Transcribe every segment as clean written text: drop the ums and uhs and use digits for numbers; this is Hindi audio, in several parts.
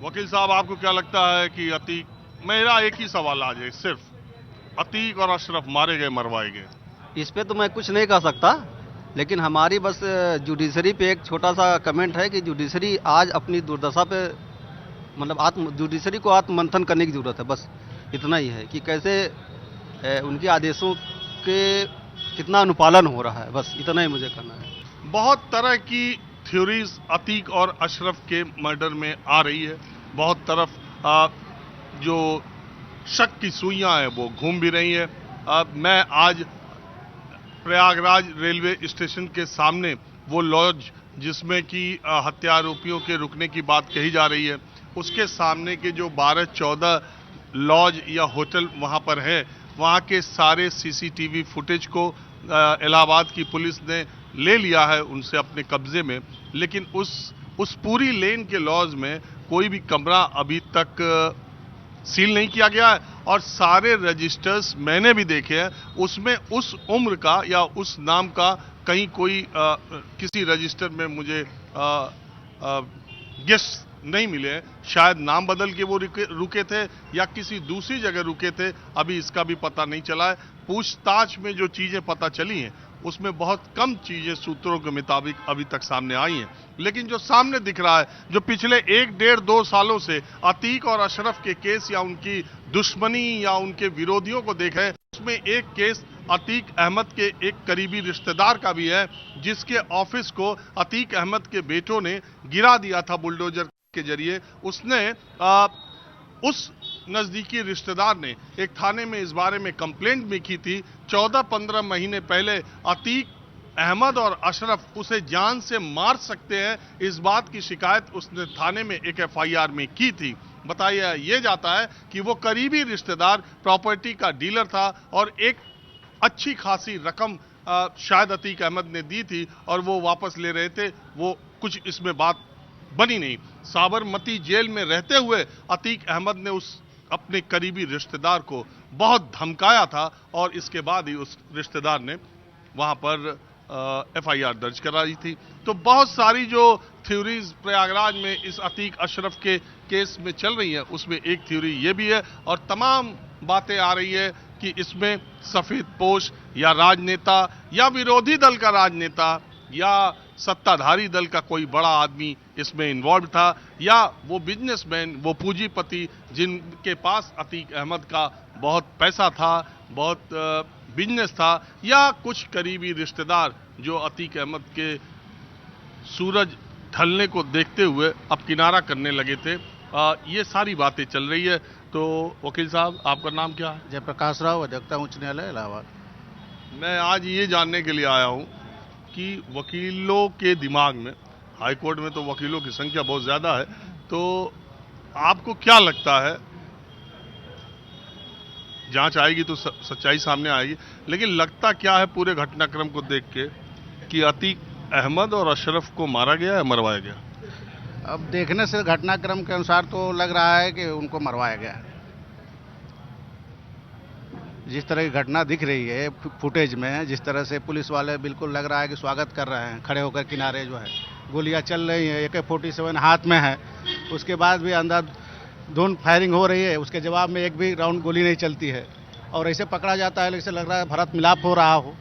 वकील साहब, आपको क्या लगता है कि अतीक, मेरा एक ही सवाल आज है सिर्फ, अतीक और अशरफ मारे गए मरवाए गए? इस पे तो मैं कुछ नहीं कह सकता, लेकिन हमारी बस जुडिशरी पे एक छोटा सा कमेंट है कि जुडिशरी आज अपनी दुर्दशा पे, मतलब आत्म जुडिशरी को आत्ममंथन करने की ज़रूरत है। बस इतना ही है कि कैसे उनके आदेशों के कितना अनुपालन हो रहा है, बस इतना ही मुझे कहना है। बहुत तरह की थ्योरीज अतीक और अशरफ के मर्डर में आ रही है। बहुत तरफ जो शक की सुइयां हैं वो घूम भी रही है। मैं आज प्रयागराज रेलवे स्टेशन के सामने वो लॉज जिसमें कि हत्या आरोपियों के रुकने की बात कही जा रही है, उसके सामने के जो 12-14 लॉज या होटल वहां पर है, वहां के सारे सीसीटीवी फुटेज को इलाहाबाद की पुलिस ने ले लिया है उनसे अपने कब्जे में। लेकिन उस पूरी लेन के लॉज में कोई भी कमरा अभी तक सील नहीं किया गया है, और सारे रजिस्टर्स मैंने भी देखे हैं, उसमें उस उम्र का या उस नाम का कहीं कोई किसी रजिस्टर में मुझे गेस नहीं मिले। शायद नाम बदल के वो रुके थे या किसी दूसरी जगह रुके थे, अभी इसका भी पता नहीं चला है। पूछताछ में जो चीजें पता चली हैं उसमें बहुत कम चीजें सूत्रों के मुताबिक अभी तक सामने आई हैं। लेकिन जो सामने दिख रहा है, जो पिछले 1-1.5-2 सालों से अतीक और अशरफ के केस या उनकी दुश्मनी या उनके विरोधियों को देखें, उसमें एक केस अतीक अहमद के एक करीबी रिश्तेदार का भी है, जिसके ऑफिस को अतीक अहमद के बेटों ने गिरा दिया था बुलडोजर के जरिए। उसने उस नजदीकी रिश्तेदार ने एक थाने में इस बारे में कंप्लेंट भी की थी। 14-15 महीने पहले अतीक अहमद और अशरफ उसे जान से मार सकते हैं, इस बात की शिकायत उसने थाने में एक एफआईआर में की थी। बताया ये जाता है कि वो करीबी रिश्तेदार प्रॉपर्टी का डीलर था और एक अच्छी खासी रकम शायद अतीक अहमद ने दी थी और वो वापस ले रहे थे। वो कुछ इसमें बात बनी नहीं। साबरमती जेल में रहते हुए अतीक अहमद ने उस अपने करीबी रिश्तेदार को बहुत धमकाया था और इसके बाद ही उस रिश्तेदार ने वहां पर एफआईआर दर्ज कराई थी। तो बहुत सारी जो थ्योरीज प्रयागराज में इस अतीक अशरफ के केस में चल रही है, उसमें एक थ्योरी ये भी है और तमाम बातें आ रही है कि इसमें सफेद पोश या राजनेता या विरोधी दल का राजनेता या सत्ताधारी दल का कोई बड़ा आदमी इसमें इन्वॉल्व था, या वो बिजनेसमैन, वो पूंजीपति जिनके पास अतीक अहमद का बहुत पैसा था, बहुत बिजनेस था, या कुछ करीबी रिश्तेदार जो अतीक अहमद के सूरज ढलने को देखते हुए अब किनारा करने लगे थे। ये सारी बातें चल रही है। तो वकील साहब, आपका नाम क्या है? जयप्रकाश राव, अधिवक्ता उच्च न्यायालय इलाहाबाद। मैं आज ये जानने के लिए आया हूं कि वकीलों के दिमाग में, हाई कोर्ट में तो वकीलों की संख्या बहुत ज्यादा है, तो आपको क्या लगता है, जांच आएगी तो सच्चाई सामने आएगी, लेकिन लगता क्या है पूरे घटनाक्रम को देख के कि अतीक अहमद और अशरफ को मारा गया है, मरवाया गया? अब देखने से घटनाक्रम के अनुसार तो लग रहा है कि उनको मरवाया गया है। जिस तरह की घटना दिख रही है फुटेज में, जिस तरह से पुलिस वाले बिल्कुल लग रहा है कि स्वागत कर रहे हैं, खड़े होकर किनारे जो है, गोलियां चल रही हैं, AK-47 हाथ में है, उसके बाद भी अंधाधुंध फायरिंग हो रही है, उसके जवाब में एक भी राउंड गोली नहीं चलती है और ऐसे पकड़ा जाता है, जैसे लग रहा है भरत मिलाप हो रहा हो।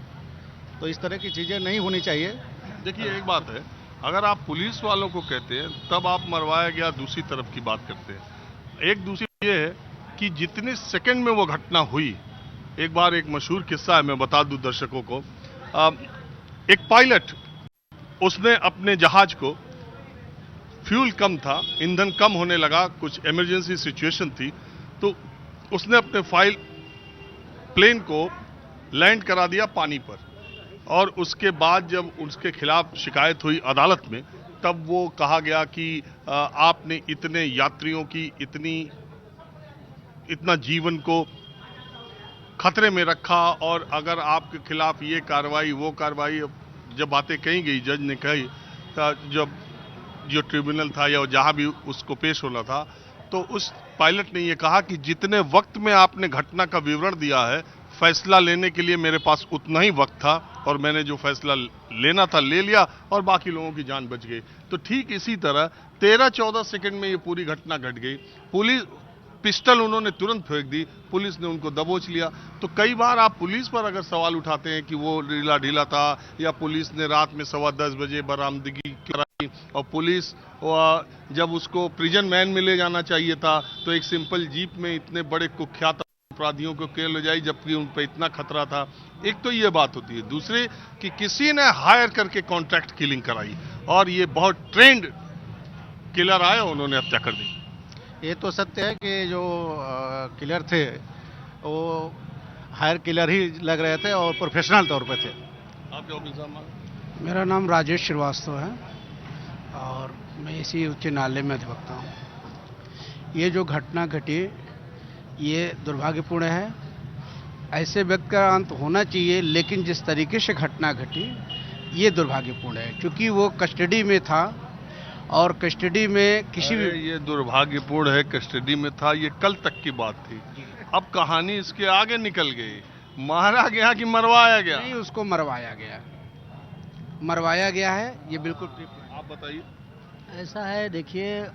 तो इस तरह की चीज़ें नहीं होनी चाहिए। देखिए, एक बात है, अगर आप पुलिस वालों को कहते हैं तब आप मरवाया गया दूसरी तरफ की बात करते हैं। एक दूसरी ये है कि जितने सेकंड में वो घटना हुई, एक बार एक मशहूर किस्सा है, मैं बता दूं दर्शकों को। एक पायलट, उसने अपने जहाज को, फ्यूल कम था, ईंधन कम होने लगा, कुछ इमरजेंसी सिचुएशन थी, तो उसने अपने प्लेन को लैंड करा दिया पानी पर, और उसके बाद जब उसके खिलाफ शिकायत हुई अदालत में, तब वो कहा गया कि आपने इतने यात्रियों की इतना जीवन को खतरे में रखा, और अगर आपके खिलाफ ये कार्रवाई वो कार्रवाई, जब बातें कही गई, जज ने कही, जब जो ट्रिब्यूनल था या जहां भी उसको पेश होना था, तो उस पायलट ने ये कहा कि जितने वक्त में आपने घटना का विवरण दिया है, फैसला लेने के लिए मेरे पास उतना ही वक्त था, और मैंने जो फैसला लेना था ले लिया और बाकी लोगों की जान बच गई। तो ठीक इसी तरह 13-14 सेकंड में ये पूरी घटना घट गई। पुलिस पिस्टल उन्होंने तुरंत फेंक दी, पुलिस ने उनको दबोच लिया। तो कई बार आप पुलिस पर अगर सवाल उठाते हैं कि वो ढीला ढीला था या पुलिस ने रात में 10:15 बजे बरामदगी कराई और पुलिस जब उसको प्रिजन वैन में ले जाना चाहिए था तो एक सिंपल जीप में इतने बड़े कुख्यात अपराधियों को क्यों ले जाई जबकि उन पर इतना खतरा था। एक तो ये बात होती है, दूसरे कि किसी ने हायर करके कॉन्ट्रैक्ट किलिंग कराई और ये बहुत ट्रेंड किलर आए, उन्होंने हत्या कर दी। ये तो सत्य है कि जो किलर थे वो हायर किलर ही लग रहे थे और प्रोफेशनल तौर पे थे। आपके वकील साहब? मेरा नाम राजेश श्रीवास्तव है और मैं इसी उच्च न्यायालय में अधिवक्ता हूँ। ये जो घटना घटी ये दुर्भाग्यपूर्ण है। ऐसे व्यक्ति का अंत होना चाहिए, लेकिन जिस तरीके से घटना घटी ये दुर्भाग्यपूर्ण है क्योंकि वो कस्टडी में था और कस्टडी में किसी भी ये दुर्भाग्यपूर्ण है, कस्टडी में था, ये कल तक की बात थी। अब कहानी इसके आगे निकल गई। मारा गया कि मरवाया गया? नहीं, उसको मरवाया गया, मरवाया गया है, ये बिल्कुल। आप बताइए। ऐसा है, देखिए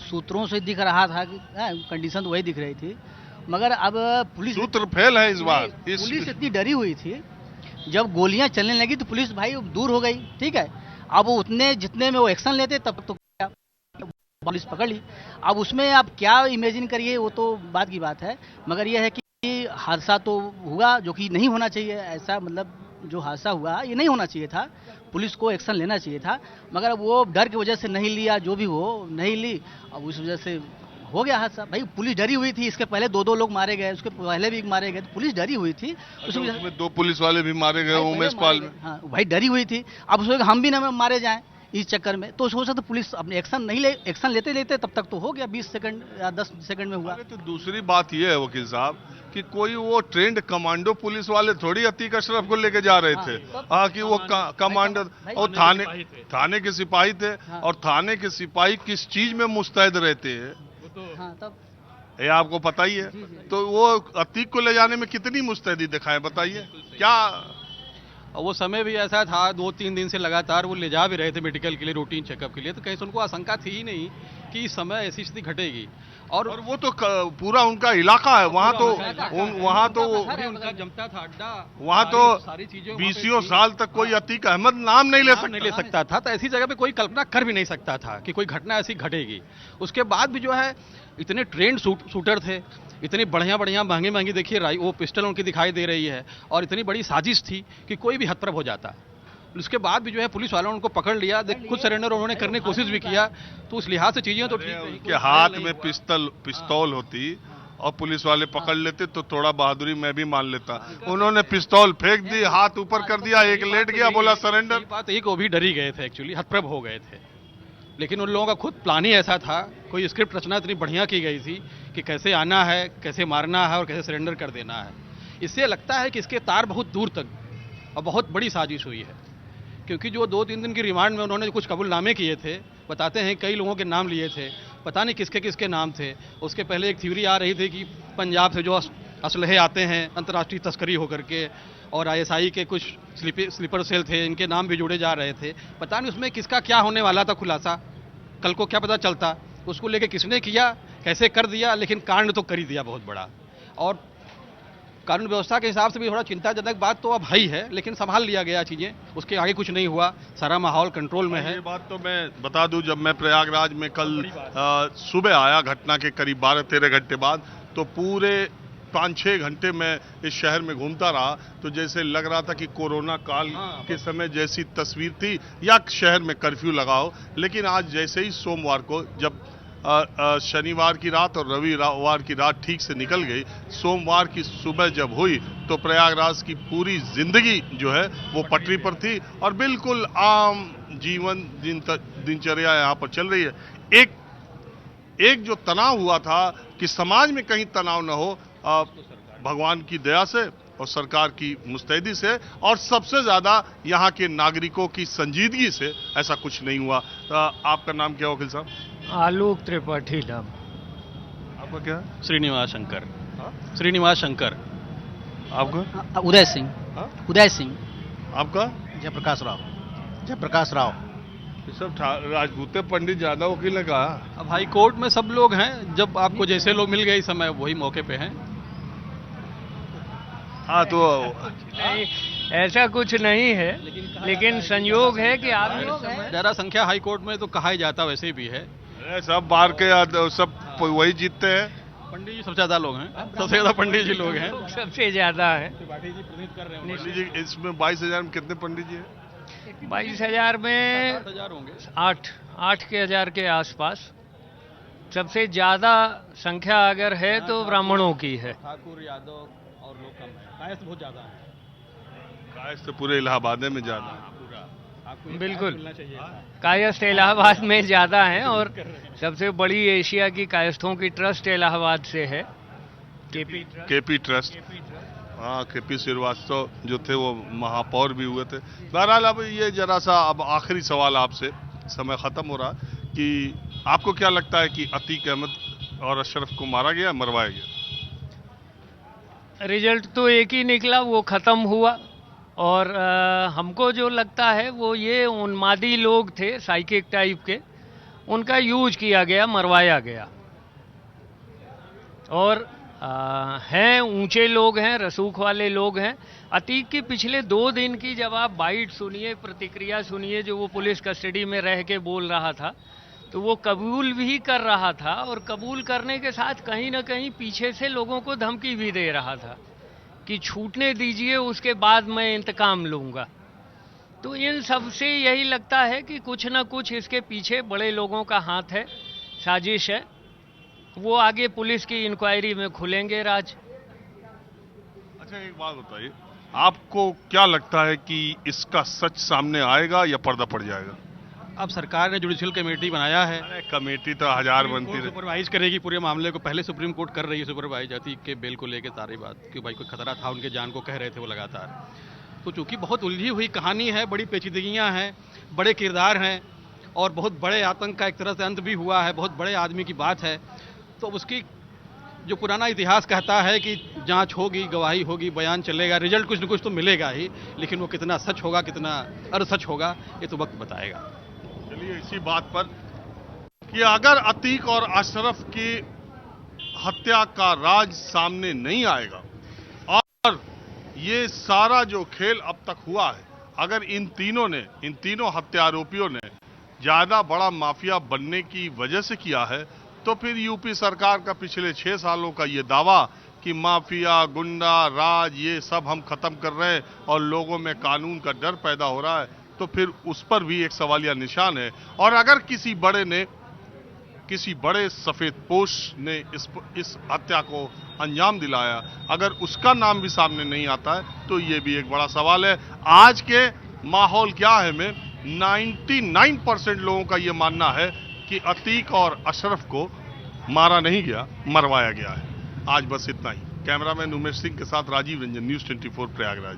सूत्रों से दिख रहा था कि कंडीशन तो वही दिख रही थी, मगर अब पुलिस सूत्र फेल है इस बार। पुलिस इतनी डरी हुई थी, जब गोलियां चलने लगी तो पुलिस भाई दूर हो गई, ठीक है। अब वो उतने जितने में वो एक्शन लेते तब तो पुलिस पकड़ ली। अब उसमें आप क्या इमेजिन करिए, वो तो बात की बात है, मगर ये है कि हादसा तो हुआ जो कि नहीं होना चाहिए। ऐसा मतलब जो हादसा हुआ ये नहीं होना चाहिए था, पुलिस को एक्शन लेना चाहिए था, मगर वो डर की वजह से नहीं लिया, जो भी हो नहीं ली, अब उस वजह से हो गया हादसा। भाई पुलिस डरी हुई थी, इसके पहले 2 लोग मारे गए, उसके पहले भी मारे गए, तो पुलिस डरी हुई थी। उसमें 2 पुलिस वाले भी मारे गए, उमेश पाल में। हाँ भाई डरी हुई थी। अब उसमें हम भी ना मारे जाएं इस चक्कर में, तो हो सकता पुलिस अपने एक्शन लेते लेते तब तक तो हो गया, 20 सेकंड या 10 सेकंड में हुआ। तो दूसरी बात यह है वकील साहब कि कोई वो ट्रेंड कमांडो पुलिस वाले थोड़ी अतीक अशरफ को लेके जा रहे थे। हाँ कि वो कमांडो और थाने के सिपाही थे। और थाने के सिपाही किस चीज में मुस्तैद रहते हैं तब ये आपको पता ही है। तो वो अतीक को ले जाने में कितनी मुस्तैदी दिखाए, बताइए क्या? और वो समय भी ऐसा था, 2-3 दिन से लगातार वो ले जा भी रहे थे मेडिकल के लिए, रूटीन चेकअप के लिए, तो कहीं से उनको आशंका थी ही नहीं कि इस समय ऐसी स्थिति घटेगी। और वो तो पूरा उनका इलाका है, वहाँ तो उनका जमता था अड्डा, वहाँ तो सारी चीजें 20 साल तक कोई अतीक अहमद नाम नहीं ले सकता था। तो ऐसी जगह पे कोई कल्पना कर भी नहीं सकता था कि कोई घटना ऐसी घटेगी। उसके बाद भी जो है इतने ट्रेंड शूटर थे, इतनी बढ़िया महंगी देखिए वो पिस्टल उनकी दिखाई दे रही है, और इतनी बड़ी साजिश थी कि कोई भी हतप्रभ हो जाता। उसके बाद भी जो है पुलिस वालों ने उनको पकड़ लिया, खुद सरेंडर उन्होंने करने की कोशिश भी किया, तो उस लिहाज से चीजें तो ठीक है। उनके हाथ में पिस्तौल होती और पुलिस वाले पकड़ लेते तो थोड़ा बहादुरी मैं भी मान लेता। उन्होंने पिस्तौल फेंक दी, हाथ ऊपर कर दिया, एक लेट गया, बोला सरेंडर। बात एक वो भी डरी गए थे, एक्चुअली हतप्रभ हो गए थे, लेकिन उन लोगों का खुद प्लान ही ऐसा था, कोई स्क्रिप्ट रचना इतनी बढ़िया की गई थी कि कैसे आना है, कैसे मारना है और कैसे सरेंडर कर देना है। इससे लगता है कि इसके तार बहुत दूर तक और बहुत बड़ी साजिश हुई है, क्योंकि जो 2-3 दिन की रिमांड में उन्होंने कुछ कबूलनामे किए थे, बताते हैं कई लोगों के नाम लिए थे, पता नहीं किसके किसके नाम थे। उसके पहले एक थ्योरी आ रही थी कि पंजाब से जो असलहे आते हैं अंतर्राष्ट्रीय तस्करी होकर के, और ISI के कुछ स्लीपर सेल थे, इनके नाम भी जुड़े जा रहे थे। पता नहीं उसमें किसका क्या होने वाला था खुलासा, कल को क्या पता चलता। उसको लेके किसने किया, कैसे कर दिया, लेकिन कांड तो कर ही दिया बहुत बड़ा। और कानून व्यवस्था के हिसाब से भी थोड़ा चिंताजनक बात तो अब है ही है, लेकिन संभाल लिया गया चीजें, उसके आगे कुछ नहीं हुआ, सारा माहौल कंट्रोल में है। ये बात तो मैं बता दूं, जब मैं प्रयागराज में कल सुबह आया, घटना के करीब 12-13 घंटे बाद, तो पूरे 5-6 घंटे में इस शहर में घूमता रहा, तो जैसे लग रहा था कि कोरोना काल के समय जैसी तस्वीर थी या शहर में कर्फ्यू लगाओ। लेकिन आज जैसे ही सोमवार को, जब शनिवार की रात और रविवार की रात ठीक से निकल गई, सोमवार की सुबह जब हुई तो प्रयागराज की पूरी जिंदगी जो है वो पटरी पर थी और बिल्कुल आम जीवन दिनचर्या यहाँ पर चल रही है। एक जो तनाव हुआ था कि समाज में कहीं तनाव न हो, भगवान की दया से और सरकार की मुस्तैदी से और सबसे ज्यादा यहाँ के नागरिकों की संजीदगी से ऐसा कुछ नहीं हुआ। आपका नाम क्या वकील साहब? आलोक त्रिपाठी नाम। आपका क्या? श्रीनिवास शंकर। श्रीनिवास शंकर। आपका? उदय सिंह। उदय सिंह। आपका? जयप्रकाश राव। जयप्रकाश राव। ये सब राजपूते पंडित ज्यादा वकील ने कहा। अब हाई कोर्ट में सब लोग हैं, जब आपको जैसे लोग मिल गए इस समय वही मौके पे हैं। हाँ तो नहीं, ऐसा कुछ नहीं है, लेकिन संयोग है कि आप ज्यादा संख्या हाई कोर्ट में तो कहा ही जाता वैसे भी है। अरे सब बार के सब वही जीतते हैं। पंडित जी सबसे ज्यादा लोग हैं, सबसे ज्यादा पंडित जी लोग हैं। सबसे ज्यादा है। त्रिपाठी जी प्रेरित कर रहे हैं। पंडित जी इसमें 22,000 में कितने पंडित जी हैं? 22,000 में 8,000 होंगे। 8 के हजार के आसपास। सबसे ज्यादा संख्या अगर है तो ब्राह्मणों की है। ठाकुर, यादव और लोग कम है। कायस्थ बहुत ज्यादा है। कायस्थ तो पूरे इलाहाबाद में ज्यादा है। आपको बिल्कुल मिलना चाहिए था। कायस्थ इलाहाबाद में ज्यादा है, और सबसे बड़ी एशिया की कायस्थों की ट्रस्ट इलाहाबाद से है, केपी ट्रस्ट। हाँ, केपी श्रीवास्तव जो थे वो महापौर भी हुए थे। बहरहाल अब ये जरा सा अब आखिरी सवाल आपसे, समय खत्म हो रहा, कि आपको क्या लगता है कि अतीक अहमद और अशरफ को मारा गया, मरवाया गया? रिजल्ट तो एक ही निकला, वो खत्म हुआ। और हमको जो लगता है वो ये उन्मादी लोग थे साइकिक टाइप के, उनका यूज किया गया, मरवाया गया। और हैं ऊंचे लोग हैं, रसूख वाले लोग हैं। अतीक की पिछले 2 दिन की जब आप बाइट सुनिए, प्रतिक्रिया सुनिए, जो वो पुलिस कस्टडी में रह के बोल रहा था, तो वो कबूल भी कर रहा था, और कबूल करने के साथ कहीं ना कहीं पीछे से लोगों को धमकी भी दे रहा था कि छूटने दीजिए, उसके बाद मैं इंतकाम लूंगा। तो इन सब से यही लगता है कि कुछ ना कुछ इसके पीछे बड़े लोगों का हाथ है, साजिश है। वो आगे पुलिस की इंक्वायरी में खुलेंगे राज। अच्छा, एक बात बताइए, आपको क्या लगता है कि इसका सच सामने आएगा या पर्दा पड़ जाएगा? अब सरकार ने जुडिशियल कमेटी बनाया है। अरे कमेटी तो 1000 बनती रही। सुपरवाइज करेगी पूरे मामले को। पहले सुप्रीम कोर्ट कर रही है सुपरवाइज अतीक के बेल को लेकर सारी बात, कि भाई कोई खतरा था, उनके जान को कह रहे थे वो लगातार। तो चूंकि बहुत उलझी हुई कहानी है, बड़ी पेचीदगियां हैं, बड़े किरदार हैं, और बहुत बड़े आतंक का एक तरह से अंत भी हुआ है, बहुत बड़े आदमी की बात है, तो उसकी जो पुराना इतिहास कहता है कि जांच होगी, गवाही होगी, बयान चलेगा, रिजल्ट कुछ न कुछ तो मिलेगा ही, लेकिन वो कितना सच होगा, कितना असच होगा, ये तो वक्त बताएगा। चलिए इसी बात पर कि अगर अतीक और अशरफ की हत्या का राज सामने नहीं आएगा और ये सारा जो खेल अब तक हुआ है, अगर इन तीनों हत्या आरोपियों ने ज्यादा बड़ा माफिया बनने की वजह से किया है, तो फिर यूपी सरकार का पिछले 6 सालों का ये दावा कि माफिया, गुंडा राज ये सब हम खत्म कर रहे हैं और लोगों में कानून का डर पैदा हो रहा है, तो फिर उस पर भी एक सवालिया निशान है। और अगर किसी बड़े सफेदपोश ने इस हत्या को अंजाम दिलाया, अगर उसका नाम भी सामने नहीं आता है, तो ये भी एक बड़ा सवाल है। आज के माहौल क्या है में 99% लोगों का ये मानना है कि अतीक और अशरफ को मारा नहीं गया, मरवाया गया है। आज बस इतना ही। कैमरामैन उमेश सिंह के साथ राजीव रंजन, न्यूज़ 24 प्रयागराज।